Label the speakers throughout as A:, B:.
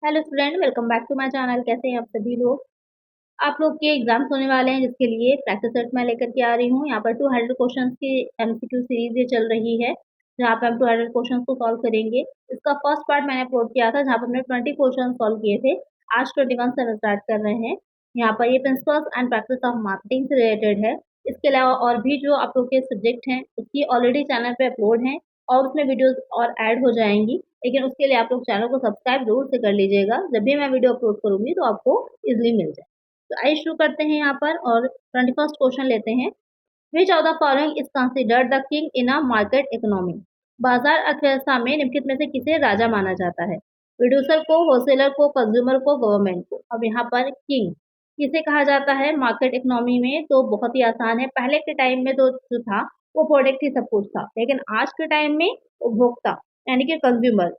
A: Hello student, welcome back to my channel. कैसे हैं आप सभी लोग। आप लोग के एग्जाम्स होने वाले हैं, जिसके लिए प्रैक्टिस सेट मैं लेकर के आ रही हूँ। यहाँ पर 200 क्वेश्चंस की एमसीक्यू सीरीज ये चल रही है, जहाँ पे हम 200 क्वेश्चंस को सॉल्व करेंगे। इसका फर्स्ट पार्ट मैंने अपलोड किया था, जहाँ पर हमने 20 क्वेश्चन सॉल्व किए थे। आज 21 से हम स्टार्ट कर रहे हैं। यहाँ पर ये principles and practice of marketing से रिलेटेड है। इसके अलावा और भी जो आप लोग के सब्जेक्ट हैं, उसकी ऑलरेडी चैनल पे अपलोड है और उसमें वीडियोस और ऐड हो जाएंगी। लेकिन उसके लिए आप लोग चैनल को सब्सक्राइब जरूर से कर लीजिएगा। जब भी मैं वीडियो अपलोड करूंगी तो आपको इजिली मिल जाए। तो आइए शुरू करते हैं यहाँ पर और 21st क्वेश्चन लेते हैं। Which of the following is considered the king in a market economy. बाजार अर्थव्यवस्था में निम्नलिखित में से किसे राजा माना जाता है। प्रोड्यूसर को, होलसेलर को, कंज्यूमर को, गवर्नमेंट को। अब यहाँ पर किंग किसे कहा जाता है मार्केट इकोनॉमी में, तो बहुत ही आसान है। पहले के टाइम में तो जो था वो प्रोडक्ट ही सब कुछ था, लेकिन आज के टाइम में उपभोक्ता यानी कि कंज्यूमर।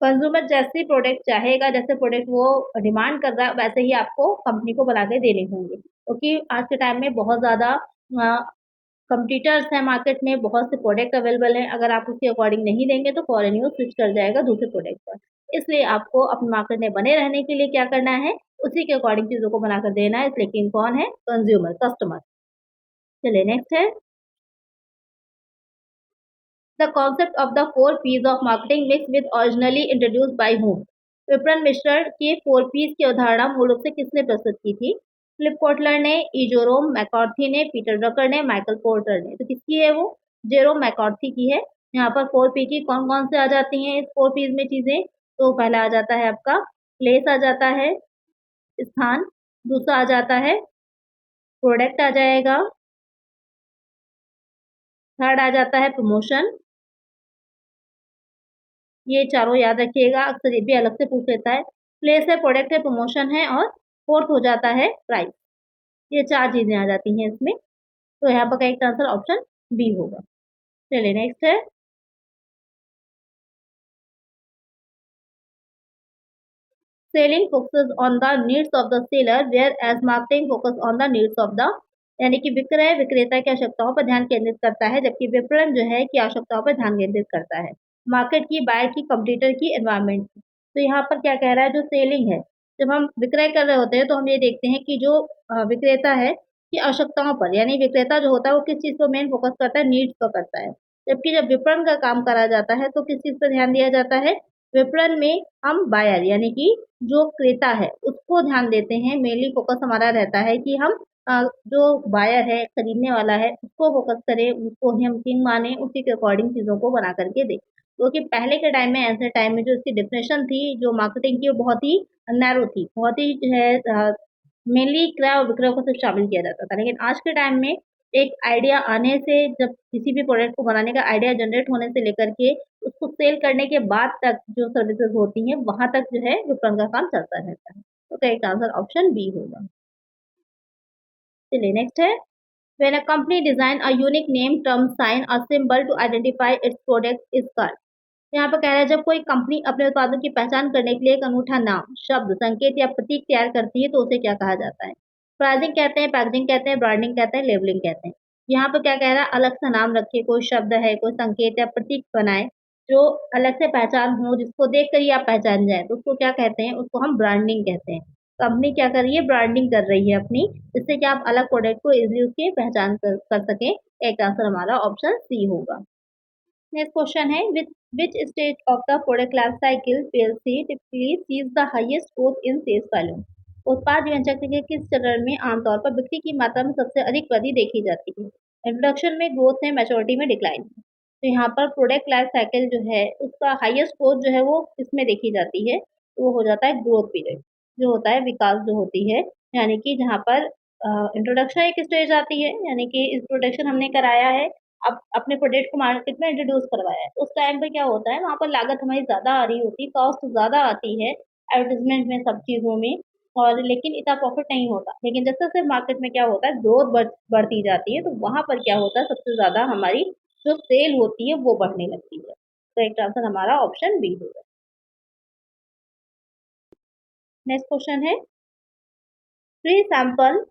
A: कंज्यूमर जैसी प्रोडक्ट चाहेगा, जैसे प्रोडक्ट वो डिमांड कर रहा है, वैसे ही आपको कंपनी को बना के देने होंगे। क्योंकि आज के टाइम में बहुत ज़्यादा कंपटीटर्स हैं, मार्केट में बहुत से प्रोडक्ट अवेलेबल हैं। अगर आप उसके अकॉर्डिंग नहीं देंगे तो फॉरेन यूज स्विच कर जाएगा दूसरे प्रोडक्ट पर। इसलिए आपको अपने मार्केट में बने रहने के लिए क्या करना है, उसी के अकॉर्डिंग चीज़ों को बनाकर देना है। लेकिन कौन है, कंज्यूमर, कस्टमर। चलिए नेक्स्ट है। The concept of the four P's of marketing mix with originally introduced by whom? विपणन मिश्रण के 4 P's की अवधारणा मूल रूप से किसने प्रस्तुत की थी? फिलिप कोटलर ने, ई जेरोम मैकॉर्थी ने, पीटर ड्रकर ने, माइकल पोर्टर ने। तो किसकी है वो? जेरोम मैकॉर्थी की है। यहाँ पर 4 P की कौन कौन से आ जाती हैं इस 4 P's में चीजें? तो पहला आ जाता है आपका प्लेस, आ जाता है स्थान। दूसरा आ जाता है प्रोडक्ट, आ जाएगा। थर्ड आ जाता है प्रमोशन। ये चारों याद रखिएगा, अक्सर ये भी अलग से पूछ लेता है। प्लेस है, प्रोडक्ट है, प्रमोशन है और फोर्थ हो जाता है प्राइस। ये चार चीजें आ जाती हैं इसमें। तो यहाँ पर करेक्ट आंसर ऑप्शन बी होगा। चलिए नेक्स्ट है। Selling focuses on the needs of the seller whereas marketing focus on the needs of the. यानी कि विक्रय विक्रेता की आवश्यकताओं पर ध्यान केंद्रित करता है, जबकि विपणन जो है की आवश्यकताओं पर ध्यान केंद्रित करता है। मार्केट की, बायर की, कंपटीटर की, एनवायरमेंट की। तो यहाँ पर क्या कह रहा है, जो सेलिंग है, जब हम विक्रय कर रहे होते हैं तो हम ये देखते हैं कि जो विक्रेता है की आवश्यकताओं पर, यानी विक्रेता जो होता है वो किस चीज को मेन फोकस करता है, नीड्स पर करता है। जबकि जब विपणन का काम करा जाता है तो किस चीज पर ध्यान दिया जाता है, विपणन में हम बायर यानी कि जो क्रेता है उसको ध्यान देते हैं। मेनली फोकस हमारा रहता है कि हम जो बायर है, खरीदने वाला है, उसको फोकस करें, उसको ही हम किंग माने, उसी के अकॉर्डिंग चीज़ों को बना करके दें। क्योंकि पहले के टाइम में, ऐसे टाइम में जो इसकी डेफिनेशन थी जो मार्केटिंग की, वो बहुत ही नैरो थी, बहुत ही जो है मेनली क्रय और विक्रय को सिर्फ शामिल किया जाता था। लेकिन आज के टाइम में एक आइडिया आने से, जब किसी भी प्रोडक्ट को बनाने का आइडिया जनरेट होने से लेकर के उसको सेल करने के बाद तक जो सर्विसेज होती हैं, वहां तक जो है विपणन का काम चलता रहता है। तो करेक्ट आंसर ऑप्शन बी होगा। चलिए नेक्स्ट है। When a company design a unique name, term, sign or symbol to identify its product is called। यहाँ पर कह रहा है, जब कोई कंपनी अपने उत्पादों की पहचान करने के लिए एक अनूठा नाम, शब्द, संकेत या प्रतीक तैयार करती है तो उसे क्या कहा जाता है। प्राइसिंग कहते हैं, पैकेजिंग कहते हैं, ब्रांडिंग कहते हैं, लेबलिंग कहते हैं। यहाँ पर क्या कह रहा है, अलग सा नाम रखे, कोई शब्द है, कोई संकेत या प्रतीक बनाए जो अलग से पहचान हो, जिसको देख कर ही आप पहचान जाए, तो उसको क्या कहते हैं, उसको हम ब्रांडिंग कहते हैं। कंपनी क्या कर रही है, ब्रांडिंग कर रही है अपनी, जिससे कि आप अलग प्रोडक्ट को इजिली उसकी पहचान कर सकें। एक आंसर हमारा ऑप्शन सी होगा। नेक्स्ट क्वेश्चन है, which stage of the product life cycle PLC typically sees the highest growth in sales volume। उत्पाद जीवन चक्र के किस चरण में आमतौर पर बिक्री की मात्रा में सबसे अधिक वृद्धि देखी जाती है। इंट्रोडक्शन में ग्रोथ है, मैच्योरिटी में डिक्लाइन है। तो यहाँ पर प्रोडक्ट लाइफ साइकिल जो है उसका हाईएस्ट ग्रोथ जो है वो किसमें देखी जाती है, तो वो हो जाता है ग्रोथ पीरियड, जो होता है विकास जो होती है। यानी कि जहाँ पर इंट्रोडक्शन एक स्टेज आती है, यानी कि इंट्रोडक्शन हमने कराया है, अब अपने प्रोडक्ट को मार्केट में इंट्रोड्यूस करवाया है, उस टाइम पे क्या होता है, वहाँ पर लागत हमारी ज़्यादा आ रही होती है, कॉस्ट ज़्यादा आती है एडवर्टाइजमेंट में, सब चीज़ों में। और लेकिन इतना प्रॉफिट नहीं होता। लेकिन जैसे जैसे मार्केट में क्या होता है, ग्रोथ बढ़ती जाती है, तो वहाँ पर क्या होता है, सबसे ज़्यादा हमारी जो सेल होती है वो बढ़ने लगती है। तो एक आंसर हमारा ऑप्शन बी होगा। नेक्स्ट क्वेश्चन है, free sample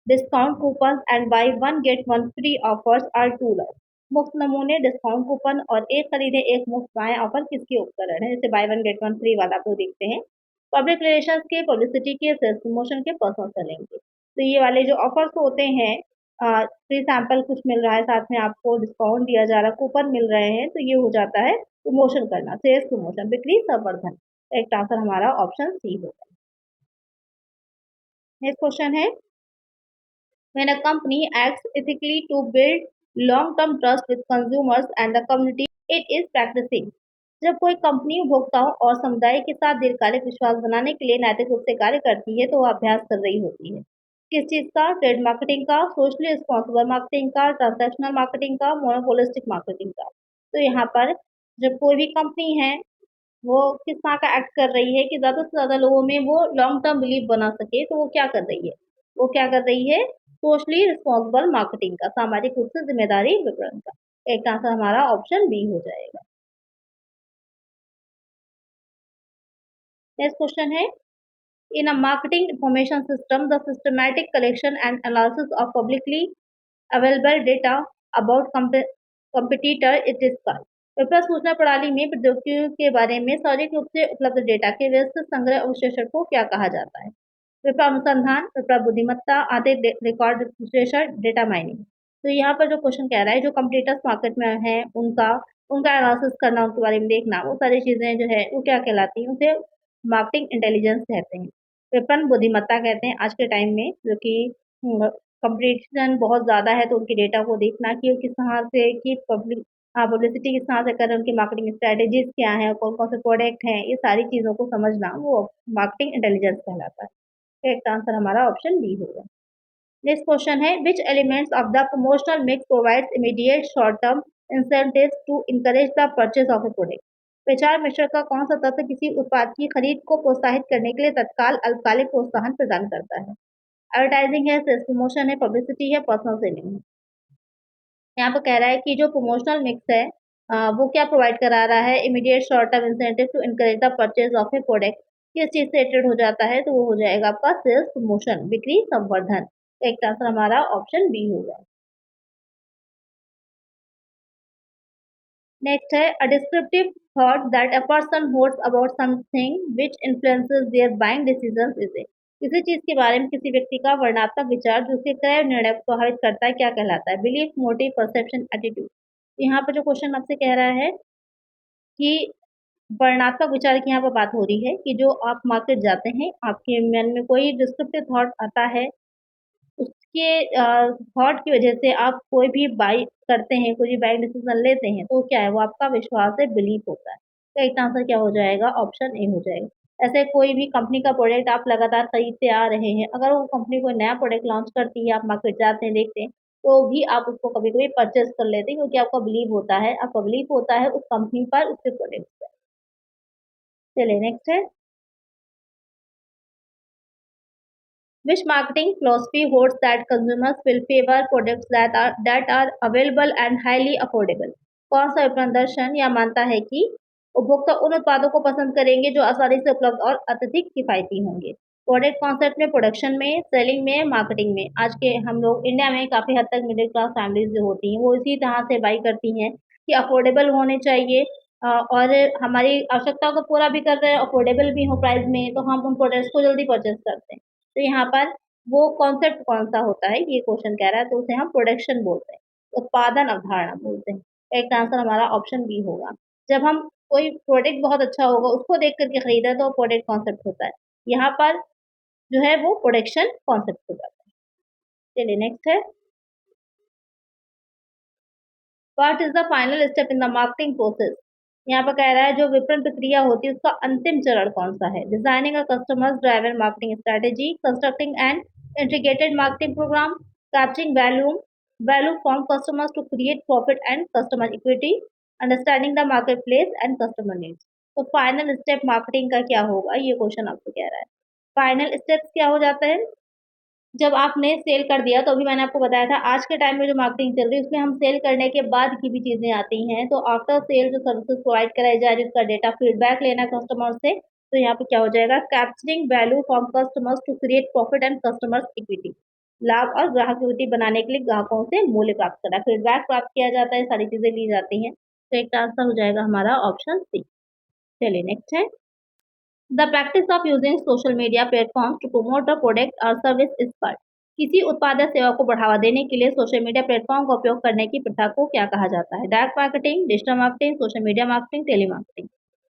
A: discount coupon and buy one get one free offers are to love. मुफ्त नमूने, डिस्काउंट कूपन और एक खरीदे एक मुफ्त पाएं ऑफर किसके उपकरण है। जैसे by one get one free वाला को देखते हैं। पब्लिक रिलेशंस के, पब्लिसिटी के, सेल्स प्रमोशन के, पर्सनल सेलिंग के। तो ये वाले जो ऑफर्स होते हैं, फ्री सैंपल कुछ मिल रहा है, साथ में आपको डिस्काउंट दिया जा रहा है, कूपन मिल रहे हैं, तो ये हो जाता है प्रमोशन करना, सेल्स प्रमोशन, बिक्री संवर्धन। एक आंसर हमारा ऑप्शन सी होगा। नेक्स्ट क्वेश्चन है, when a company acts ethically to build long term trust with consumers and the community it is practicing। जब कोई कंपनी उपभोक्ताओं और समुदाय के साथ दीर्घकालिक विश्वास बनाने के लिए नैतिक रूप से कार्य करती है तो वह अभ्यास कर रही होती है। किस चीज का? ट्रेड मार्केटिंग का, सोशली रिस्पॉन्सिबल मार्केटिंग का, ट्रांसैक्शनल मार्केटिंग का, मोनोपोलिस्टिक मार्केटिंग का। तो यहाँ पर जब कोई भी कंपनी है वो किस तरह का एक्ट कर रही है कि ज़्यादा से ज़्यादा लोगों में वो लॉन्ग टर्म बिलीव बना सके, तो वो क्या कर रही है? वो क्या कर रही है? सोशली रिस्पॉन्सिबल मार्केटिंग का, सामाजिक रूप से जिम्मेदारी वितरण का। एक आंसर हमारा ऑप्शन बी हो जाएगा। नेक्स्ट क्वेश्चन है, in a marketing information system the systematic collection and analysis of publicly available data about competitor it is called. विपणन सूचना प्रणाली में प्रतियोगियों के बारे में सार्वजनिक रूप से उपलब्ध डेटा के व्यवस्थित संग्रह और विश्लेषण को क्या कहा जाता है? विपणन अनुसंधान, विपणन बुद्धिमत्ता, आर्थिक रिकॉर्ड विश्लेषण, डेटा माइनिंग। तो यहाँ पर जो क्वेश्चन कह रहा है, जो कंपटीटर्स मार्केट में है उनका उनका एनालिसिस करना, उनके बारे में देखना, वो सारी चीजें जो है वो क्या कहलाती हैं? उसे मार्केटिंग इंटेलिजेंस कहते हैं, विपणन बुद्धिमत्ता कहते हैं आज के टाइम में, जो कि कंपटीशन बहुत ज़्यादा है तो उनके डेटा को देखना कि वो किस तरह से कि पब्लिसिटी किस तरह से कर रहे हैं, उनकी मार्केटिंग स्ट्रेटेजीज क्या हैं, कौन कौन से प्रोडक्ट हैं, ये सारी चीज़ों को समझना वो मार्केटिंग इंटेलिजेंस कहलाता है। तो एक आंसर हमारा ऑप्शन बी होगा। नेक्स्ट क्वेश्चन है, which elements of the promotional mix provides immediate short term incentives to encourage the purchase of a product. प्रचार मिश्रण का कौन सा तत्व किसी उत्पाद की खरीद को प्रोत्साहित करने के लिए तत्काल अल्पकालिक प्रोत्साहन प्रदान करता है? एडवर्टाइजिंग है, सेल्स प्रमोशन है, पब्लिसिटी है, पर्सनल सेलिंग है। यहाँ पर कह रहा है कि जो प्रमोशनल मिक्स है वो क्या प्रोवाइड करा रहा है? Immediate short term incentive to encourage the purchase of a product. किस चीज से रिलेटेड हो जाता है? तो वो हो जाएगा आपका सेल्स प्रमोशन, बिक्री संवर्धन। एक आंसर हमारा ऑप्शन बी होगा। नेक्स्ट है, a descriptive thought that a person holds about something which influences their buying decisions is a. किसी चीज के बारे में किसी व्यक्ति का वर्णनात्मक विचार जो उसके क्रय निर्णय को प्रभावित करता है क्या कहलाता है? Belief, motive, perception, attitude. यहाँ पर जो क्वेश्चन आपसे कह रहा है कि वर्णनात्मक विचार की यहाँ पर बात हो रही है कि जो आप मार्केट जाते हैं, आपके मन में कोई डिस्क्रिप्टिव थॉट आता है, उसके थॉट की वजह से आप कोई भी बाई करते हैं, कोई भी बाइंग डिसीजन लेते हैं, तो क्या है? वो आपका विश्वास है, बिलीफ होता है। तो इसका आंसर क्या हो जाएगा? ऑप्शन ए हो जाएगा। ऐसे कोई भी कंपनी का प्रोडक्ट आप लगातार खरीदते आ रहे हैं, अगर वो कंपनी कोई नया प्रोडक्ट लॉन्च करती है, आप मार्केट जाते हैं, देखते हैं, तो भी आप उसको कभी-कभी परचेज़ कर लेते हैं क्योंकि आपका बिलीव होता है, आपका बिलीव होता है उस कंपनी पर, उसके प्रोडक्ट पर। चलिए नेक्स्ट है, which marketing philosophy holds that consumers will favor products that are available and highly affordable? कौन सा विपणन दर्शन या मानता है कि उपभोक्ता उन उत्पादों को पसंद करेंगे जो आसानी से उपलब्ध और अत्यधिक किफायती होंगे? प्रोडक्ट कॉन्सेप्ट में, प्रोडक्शन में, सेलिंग में, मार्केटिंग में। आज के हम लोग इंडिया में काफ़ी हद तक मिडिल क्लास फैमिलीज जो होती हैं वो इसी तरह से बाई करती हैं कि अफोर्डेबल होने चाहिए, और हमारी आवश्यकताओं को पूरा भी कर रहे हैं, अफोर्डेबल भी हो प्राइस में, तो हम उन प्रोडक्ट्स को जल्दी परचेज करते हैं। तो यहाँ पर वो कॉन्सेप्ट कौन-सा होता है, ये क्वेश्चन कह रहा है, तो उसे हम प्रोडक्शन बोलते हैं, उत्पादन अवधारणा बोलते हैं। एक आंसर हमारा ऑप्शन बी होगा। जब हम कोई प्रोडक्ट बहुत अच्छा होगा, उसको देख कर के खरीदा तो प्रोडक्ट कॉन्सेप्ट होता है। यहाँ पर जो है वो प्रोडक्शन कॉन्सेप्ट हो जाता है। चलिए नेक्स्ट है, what is the final step in the marketing process? यहाँ पर कह रहा है जो विपणन प्रक्रिया होती है उसका अंतिम चरण कौन-सा है? Designing a customers driven marketing strategy, constructing an integrated marketing program, capturing value from customers to create profit and customer equity, understanding the market place and customer needs. तो फाइनल स्टेप मार्केटिंग का क्या होगा? ये question आपसे कह रहा है। Final steps क्या हो जाता है? जब आपने सेल कर दिया, तो अभी मैंने आपको बताया था आज के टाइम में जो मार्केटिंग चल रही है उसमें हम सेल करने के बाद की भी चीज़ें आती हैं। तो आफ्टर सेल जो सर्विसेज प्रोवाइड कराई जा रही है उसका डेटा फीडबैक लेना कस्टमर से। तो यहाँ पे क्या हो जाएगा? Capturing value from customers to create profit and customers equity. लाभ और ग्राहक इक्विटी बनाने के लिए ग्राहकों से मूल्य प्राप्त करना, फीडबैक प्राप्त किया जाता है, सारी चीज़ें ली जाती हैं। तो एक आंसर हो जाएगा हमारा ऑप्शन सी। चलिए नेक्स्ट है, the practice of using social media platform to promote a product और सर्विस इज कॉल्ड। किसी उत्पाद या सेवा को बढ़ावा देने के लिए सोशल मीडिया प्लेटफॉर्म का उपयोग करने की प्रथा को क्या कहा जाता है? Direct marketing, digital marketing, social media marketing, telemarketing.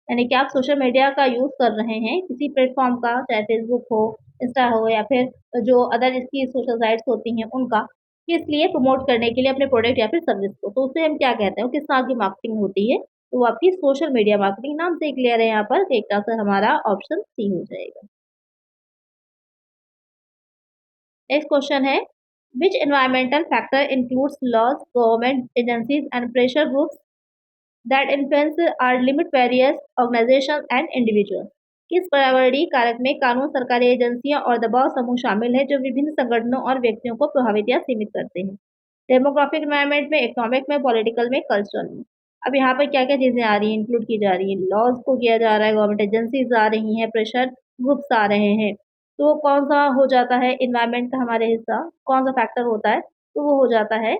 A: यानी कि आप सोशल मीडिया का यूज कर रहे हैं किसी प्लेटफॉर्म का, चाहे फेसबुक हो, इंस्टा हो या फिर जो अदर इसकी सोशल साइट्स होती हैं उनका, किस लिए प्रमोट करने के लिए अपने प्रोडक्ट या फिर सर्विस को, तो उसे हम क्या कहते हैं, किस तरह की मार्केटिंग होती है, तो वो आपकी सोशल मीडिया मार्केटिंग नाम से क्लियर है यहाँ पर, तो एक आंसर हमारा ऑप्शन सी हो जाएगा। नेक्स्ट क्वेश्चन है, which environmental factor includes laws, government agencies and pressure groups that influence और limit various organization and individual. किस पर्यावरणीय कारक में कानून, सरकारी एजेंसियां और दबाव समूह शामिल है जो विभिन्न संगठनों और व्यक्तियों को प्रभावित या सीमित करते हैं? डेमोग्राफिक एनवायरनमेंट में, इकोनॉमिक में, पॉलिटिकल में, कल्चरल में। अब यहाँ पर क्या क्या चीजें आ रही हैं, इंक्लूड की जा रही है, लॉज को किया जा रहा है, गवर्नमेंट एजेंसीज आ रही हैं, प्रेशर ग्रुप्स आ रहे हैं, तो कौन सा हो जाता है इन्वायरमेंट का हमारे हिस्सा, कौन सा फैक्टर होता है, तो वो हो जाता है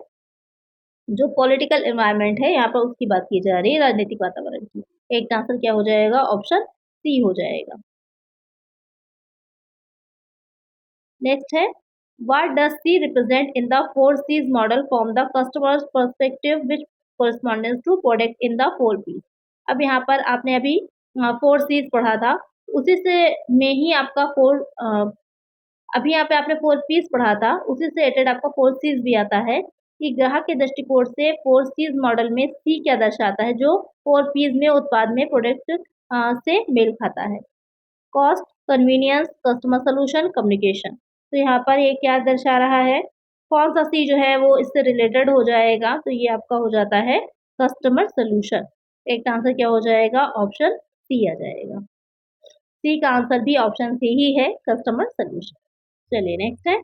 A: जो पॉलिटिकल एनवायरनमेंट है, यहाँ पर उसकी बात की जा रही है, राजनीतिक वातावरण की। एक आंसर क्या हो जाएगा, ऑप्शन सी हो जाएगा। नेक्स्ट है, what does C represent in the 4 Cs model from the customers perspective which correspondence to product in the 4 Ps। अब यहाँ पर आपने अभी 4 Cs पढ़ा था, उसी से में ही आपका अभी यहाँ पे आपने 4 Ps पढ़ा था, उसी से रिलेटेड आपका 4 Cs भी आता है कि ग्राहक के दृष्टिकोण से 4 Cs मॉडल में सी क्या दर्शाता है, जो 4 Ps में उत्पाद में प्रोडक्ट से मेल खाता है। Cost, convenience, customer solution, communication. तो यहाँ पर ये क्या दर्शा रहा है, कौन सा सी जो है वो इससे रिलेटेड हो जाएगा, तो ये आपका हो जाता है कस्टमर सॉल्यूशन। एक आंसर क्या हो जाएगा, ऑप्शन सी आ जाएगा। सी का आंसर भी ऑप्शन सी ही है, कस्टमर सॉल्यूशन। चलिए नेक्स्ट है,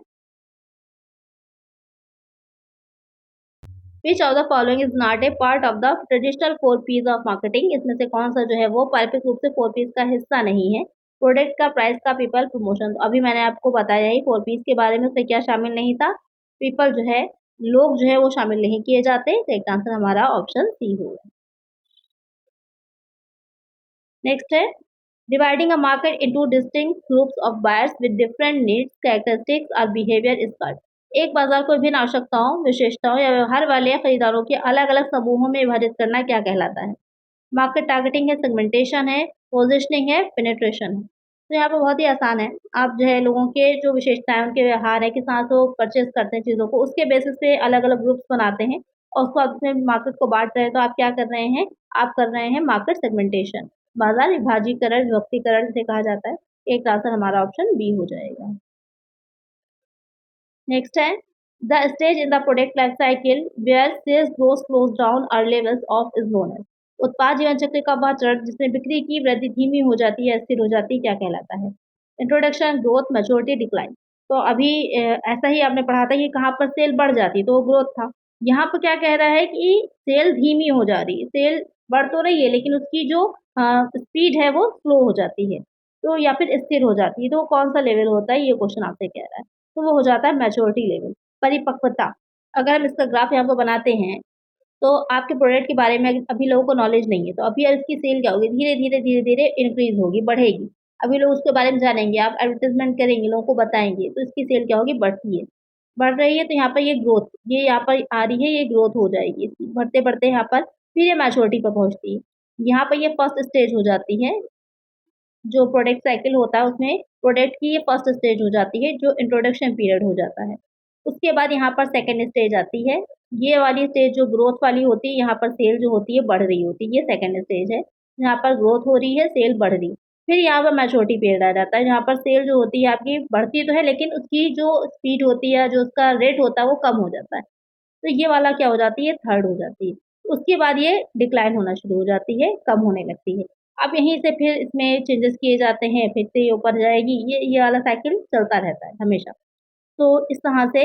A: which of the following is not a part of the traditional 4 Ps of marketing. इसमें से कौन सा जो है वो पारंपरिक रूप से 4 Ps का हिस्सा नहीं है? प्रोडक्ट का, प्राइस का, पीपल, प्रमोशन। तो अभी मैंने आपको बताया ही 4 Ps के बारे में, उसमें क्या शामिल नहीं था, पीपल जो है, लोग जो है वो शामिल नहीं किए जाते, तो एक आंसर हमारा ऑप्शन सी होगा। नेक्स्ट है, dividing a market into distinct groups of buyers with different needs, characteristics और बिहेवियर इज कॉल्ड। एक बाजार को विभिन्न आवश्यकताओं, विशेषताओं या व्यवहार वाले खरीदारों के अलग-अलग समूहों में विभाजित करना क्या कहलाता है? मार्केट टारगेटिंग है, सेगमेंटेशन है, पोजिशनिंग है, पेनिट्रेशन है। तो यहाँ पे बहुत ही आसान है, आप जो है लोगों के जो विशेषताएं, उनके व्यवहार है, किस तरह से वो परचेज करते हैं चीज़ों को, उसके बेसिस पे अलग-अलग ग्रुप्स बनाते हैं और उसको आप उसमें मार्केट को बाँट रहे हैं, तो आप क्या कर रहे हैं, आप कर रहे हैं मार्केट सेगमेंटेशन। बाजार विभाजीकरण, विभक्तीकरण जिसे कहा जाता है। एक आंसर हमारा ऑप्शन बी हो जाएगा। नेक्स्ट है, the stage in the product life cycle where sales growth slows down और levels of is known as. उत्पाद जीवन चक्र का वह चरण जिसमें बिक्री की वृद्धि धीमी हो जाती है, स्थिर हो जाती है, क्या कहलाता है? Introduction, growth, maturity, decline. तो अभी ऐसा ही आपने पढ़ा था कि कहाँ पर सेल बढ़ जाती है, तो वो ग्रोथ था। यहाँ पर क्या कह रहा है कि सेल धीमी हो जा रही है, सेल बढ़ तो रही है लेकिन उसकी जो स्पीड है वो स्लो हो जाती है, तो या फिर स्थिर हो जाती है, तो वो कौन सा लेवल होता है, ये क्वेश्चन आपसे कह रहा है। तो वो हो जाता है मैच्योरिटी लेवल, परिपक्वता। अगर हम इसका ग्राफ यहाँ पे बनाते हैं, तो आपके प्रोडक्ट के बारे में अभी लोगों को नॉलेज नहीं है, तो अभी इसकी सेल क्या होगी, धीरे-धीरे, धीरे-धीरे इंक्रीज़ होगी, बढ़ेगी। अभी लोग उसके बारे में जानेंगे, आप एडवर्टाइज़मेंट करेंगे, लोगों को बताएँगे, तो इसकी सेल क्या होगी, बढ़ती है। बढ़ रही है तो यहाँ पर ये ग्रोथ, ये यहाँ पर आ रही है, ये ग्रोथ हो जाएगी इसकी, बढ़ते-बढ़ते यहाँ पर फिर ये मैच्योरिटी पर पहुँचती है। यहाँ पर ये फर्स्ट स्टेज हो जाती है, जो प्रोडक्ट साइकिल होता है उसमें प्रोडक्ट की ये फर्स्ट स्टेज हो जाती है, जो इंट्रोडक्शन पीरियड हो जाता है। उसके बाद यहाँ पर सेकंड स्टेज आती है, ये वाली स्टेज जो ग्रोथ वाली होती है, यहाँ पर सेल जो होती है बढ़ रही होती है, ये सेकंड स्टेज है। यहाँ पर ग्रोथ हो रही है, सेल बढ़ रही। फिर यहाँ पर मैच्योरिटी पीरियड आ जाता है, जहाँ पर सेल जो होती है आपकी बढ़ती तो है लेकिन उसकी जो स्पीड होती है, जो उसका रेट होता है वो कम हो जाता है। तो ये वाला क्या हो जाती है, थर्ड हो जाती है। उसके बाद ये डिक्लाइन होना शुरू हो जाती है, कम होने लगती है। अब यहीं से फिर इसमें चेंजेस किए जाते हैं, फिर से ये ऊपर जाएगी, ये वाला साइकिल चलता रहता है हमेशा। तो इस तरह से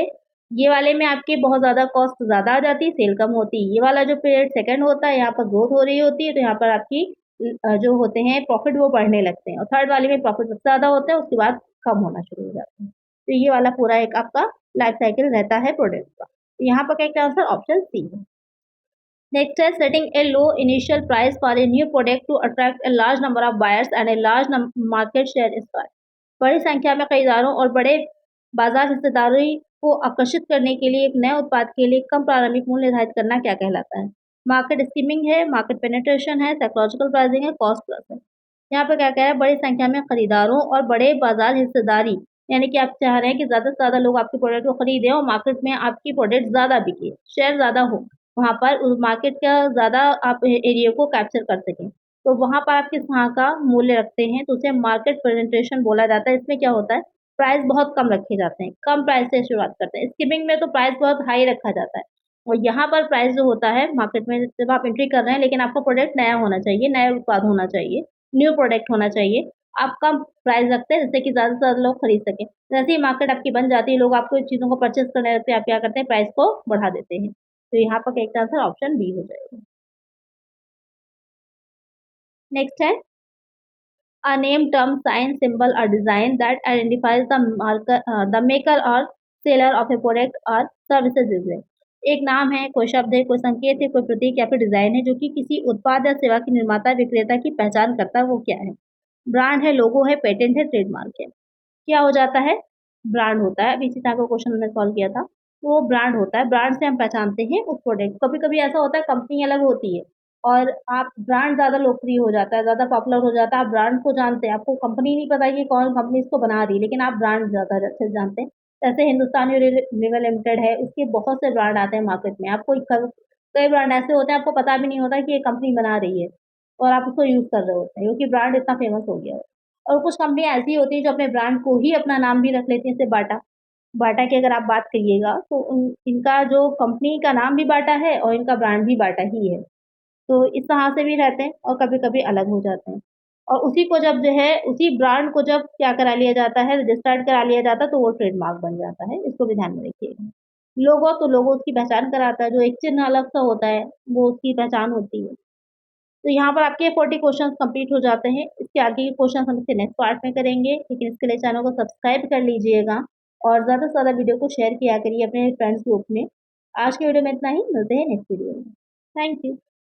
A: ये वाले में आपकी बहुत ज़्यादा कॉस्ट ज़्यादा आ जाती है, सेल कम होती है। ये वाला जो पीरियड सेकंड होता है, यहाँ पर ग्रोथ हो रही होती है, तो यहाँ पर आपकी जो होते हैं प्रॉफिट वो बढ़ने लगते हैं और थर्ड वाले में प्रॉफिट सबसे ज़्यादा होता है, उसके बाद कम होना शुरू हो जाते हैं। तो ये वाला पूरा एक आपका लाइफ साइकिल रहता है प्रोडक्ट का। तो यहाँ पर करेक्ट आंसर ऑप्शन सी है। नेक्स्ट है setting a low initial price for a new product to attract a large number of buyers and a large market share इस पर। बड़ी संख्या में खरीदारों और बड़े बाजार हिस्सेदारी को आकर्षित करने के लिए एक नए उत्पाद के लिए कम प्रारंभिक मूल्य निर्धारित करना क्या कहलाता है? मार्केट स्कीमिंग है, मार्केट पेनिट्रेशन है, साइकोलॉजिकल प्राइसिंग है, कॉस्ट प्लस है। यहाँ पे क्या कह रहा है, बड़ी संख्या में खरीदारों और बड़े बाजार हिस्सेदारी, यानी कि आप चाह रहे हैं कि ज़्यादा से ज़्यादा लोग आपके प्रोडक्ट को खरीदें और मार्केट में आपकी प्रोडक्ट ज़्यादा बिके, शेयर ज़्यादा हो, वहाँ पर उस मार्केट का ज़्यादा आप एरिया को कैप्चर कर सकें। तो वहाँ पर आप किस तरह का मूल्य रखते हैं, तो उसे मार्केट पेनिट्रेशन बोला जाता है। इसमें क्या होता है, प्राइस बहुत कम रखे जाते हैं, कम प्राइस से शुरुआत करते हैं। स्किमिंग में तो प्राइस बहुत हाई रखा जाता है और यहाँ पर प्राइस जो होता है मार्केट में, जब आप एंट्री कर रहे हैं लेकिन आपका प्रोडक्ट नया होना चाहिए, नया उत्पाद होना चाहिए, न्यू प्रोडक्ट होना चाहिए। आप कम प्राइस रखते हैं जिससे कि ज़्यादा से ज़्यादा लोग खरीद सकें। जैसे ही मार्केट आपकी बन जाती है, लोग आपको चीज़ों को परचेज़ करने लगते हैं, आप क्या करते हैं, प्राइस को बढ़ा देते हैं। तो यहाँ पर करेक्ट आंसर ऑप्शन बी हो जाएगा। नेक्स्ट है a name, term, sign, symbol or design that identifies the maker or seller of a product or services is it। एक नाम है, कोई शब्द है, कोई संकेत है, कोई प्रतीक या फिर डिजाइन है जो कि किसी उत्पाद या सेवा के निर्माता विक्रेता की पहचान करता है, वो क्या है? ब्रांड है, लोगो है, पेटेंट है, ट्रेडमार्क है। क्या हो जाता है? ब्रांड होता है। अभी इसी तरह का क्वेश्चन हमने सॉल्व किया था। तो वो ब्रांड होता है, ब्रांड से हम पहचानते हैं उस प्रोडक्ट। कभी-कभी ऐसा होता है कंपनी अलग होती है और आप ब्रांड ज़्यादा लोकप्रिय हो जाता है, ज़्यादा पॉपुलर हो जाता है, आप ब्रांड को जानते हैं, आपको कंपनी नहीं पता कि कौन कंपनी इसको बना रही है, लेकिन आप ब्रांड ज़्यादा अच्छे से जानते हैं। जैसे हिंदुस्तान यूनिलीवर लिमिटेड है, उसके बहुत से ब्रांड आते हैं मार्केट में। आपको कई ब्रांड ऐसे होते हैं, आपको पता भी नहीं होता कि ये कंपनी बना रही है और आप उसको यूज़ कर रहे होते हैं क्योंकि ब्रांड इतना फेमस हो गया है। और कुछ कंपनियाँ ऐसी होती हैं जो अपने ब्रांड को ही अपना नाम भी रख लेती हैं, जैसे बाटा। बाटा की अगर आप बात करिएगा तो इनका जो कंपनी का नाम भी बाटा है और इनका ब्रांड भी बाटा ही है। तो इस तरह से भी रहते हैं और कभी-कभी अलग हो जाते हैं। और उसी को जब जो है, उसी ब्रांड को जब क्या करा लिया जाता है, रजिस्टर्ड करा लिया जाता है, तो वो ट्रेडमार्क बन जाता है। इसको भी ध्यान में रखिएगा। लोगो तो लोगो उसकी पहचान कराता है, जो एक चिन्ह अलग-सा होता है, वो उसकी पहचान होती है। तो यहाँ पर आपके 40 क्वेश्चंस कंप्लीट हो जाते हैं। इसके आगे के क्वेश्चंस हम इसके नेक्स्ट पार्ट में करेंगे, लेकिन इसके लिए चैनल को सब्सक्राइब कर लीजिएगा और ज़्यादा से ज़्यादा वीडियो को शेयर किया करिए अपने फ्रेंड्स ग्रुप में। आज के वीडियो में इतना ही, मिलते हैं नेक्स्ट वीडियो में। Thank you.